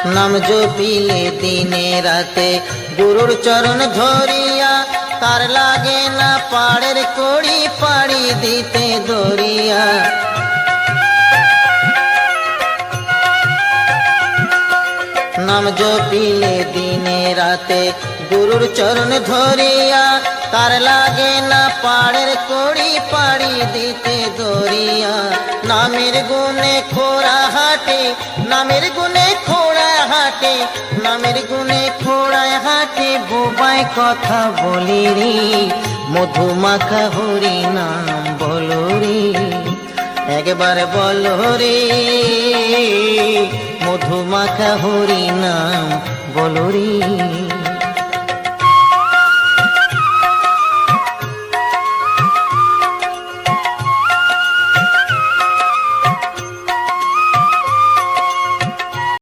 নাম জপিলে দিনে রাতে গুরুর চরণ ধরিয়া, তার লাগে না পাড়ের কড়ি পাড়ি দিতে দরিয়া। নাম জপিলে দিনে রাতে গুরুর চরণ ধরিয়া, তার লাগে না পাড়ের কড়ি পাড়ি দিতে দরিয়া। নামের গুণে খোড়া হাটে, নামের গুণে খোড়া হাটে, নামের গুণে খোড়া হাটে, বোবায় কথা বলি রে, মধুমাখা হরি নাম বলো রে, একবার বলো রে, মধুমাখা হরি নাম বলো রে।